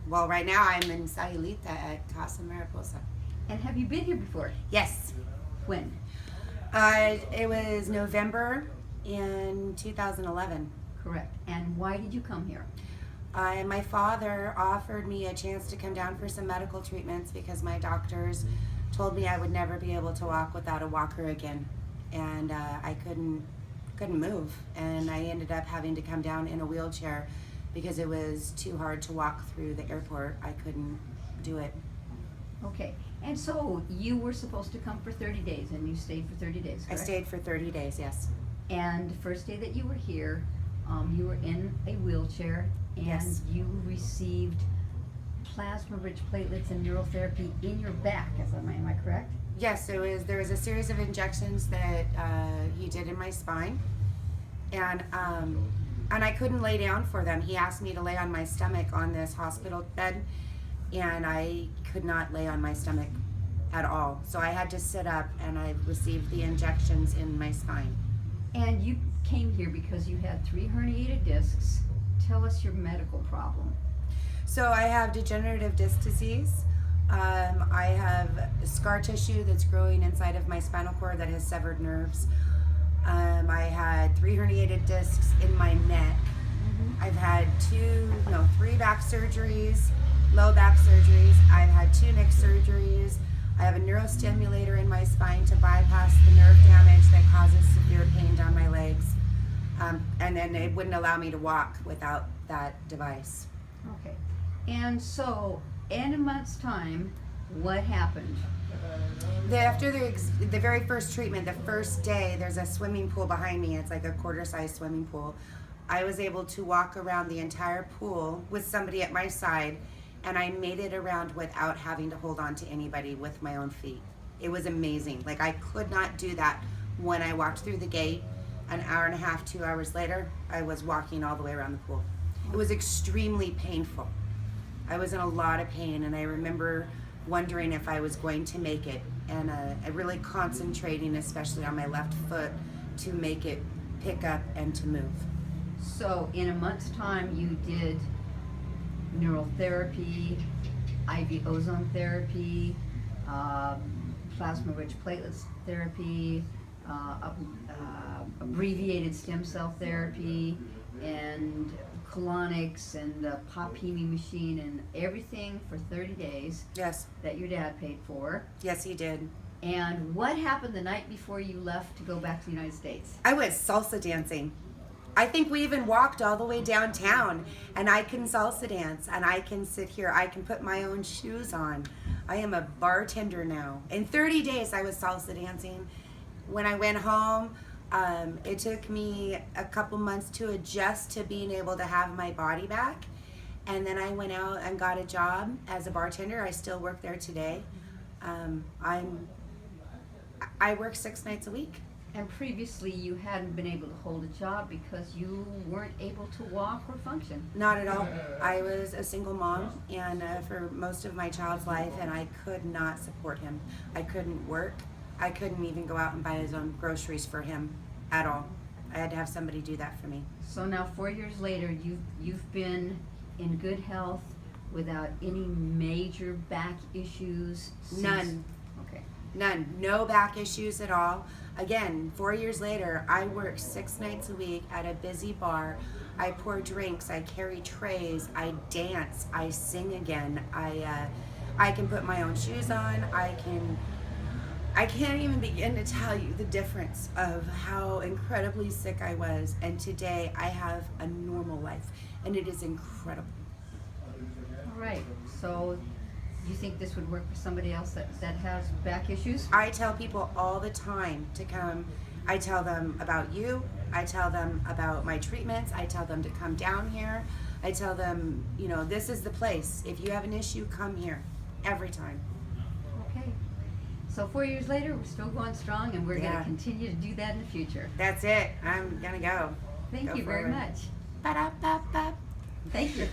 Well, right now I'm in Sayulita at Casa Mariposa. And have you been here before? Yes. When? It was November in 2011. Correct. And why did you come here? My father offered me a chance to come down for some medical treatments because my doctors told me I would never be able to walk without a walker again, and I couldn't move, and I ended up having to come down in a wheelchair because it was too hard to walk through the airport. I couldn't do it. Okay. And so you were supposed to come for 30 days, and you stayed for 30 days, correct? I stayed for 30 days, yes. And the first day that you were here, you were in a wheelchair, and Yes. you received plasma-rich platelets and neural therapy in your back. Am I correct? Yes, there was a series of injections that he did in my spine, and I couldn't lay down for them. He asked me to lay on my stomach on this hospital bed, and I could not lay on my stomach at all. So I had to sit up, and I received the injections in my spine. And you came here because you had 3 herniated discs. Tell us your medical problem. So I have degenerative disc disease. I have scar tissue that's growing inside of my spinal cord that has severed nerves. I had 3 herniated discs in my neck. I've had 3 back surgeries, low back surgeries. I've had 2 neck surgeries. I have a neurostimulator in my spine to bypass the nerve damage that causes severe pain down my legs. And then it wouldn't allow me to walk without that device. Okay. And so, in a month's time, what happened? After the very first treatment, the first day, there's a swimming pool behind me. It's like a quarter-size swimming pool. I was able to walk around the entire pool with somebody at my side, and I made it around without having to hold on to anybody with my own feet. It was amazing. Like, I could not do that when I walked through the gate. An hour and a half, 2 hours later, I was walking all the way around the pool. It was extremely painful. I was in a lot of pain, and I remember wondering if I was going to make it, and really concentrating, especially on my left foot, to make it pick up and to move. So, in a month's time, you did neural therapy, IV ozone therapy, plasma-rich platelets therapy, abbreviated stem cell therapy, and colonics, and the pop heming machine, and everything for 30 days. Yes. That your dad paid for. Yes, he did. And what happened the night before you left to go back to the United States? I was salsa dancing. I think we even walked all the way downtown, and I can salsa dance, and I can sit here. I can put my own shoes on. I am a bartender now. In 30 days, I was salsa dancing. When I went home, it took me a couple months to adjust to being able to have my body back. And then I went out and got a job as a bartender. I still work there today. I work 6 nights a week. And previously you hadn't been able to hold a job because you weren't able to walk or function. Not at all. I was a single mom, and for most of my child's life, and I could not support him. I couldn't work. I couldn't even go out and buy his own groceries for him at all. I had to have somebody do that for me. So now 4 years later, you've been in good health without any major back issues? None. Okay. None. No back issues at all. Again, 4 years later, I work 6 nights a week at a busy bar. I pour drinks. I carry trays. I dance. I sing again. I can put my own shoes on. I can't even begin to tell you the difference of how incredibly sick I was. And today I have a normal life, and it is incredible. All right. So you think this would work for somebody else that has back issues? I tell people all the time to come. I tell them about you. I tell them about my treatments. I tell them to come down here. I tell them, this is the place. If you have an issue, come here. Every time. Okay. So 4 years later, we're still going strong, and we're going to continue to do that in the future. That's it. I'm going to go. Thank you very much. Ba-da-ba-ba. Thank you.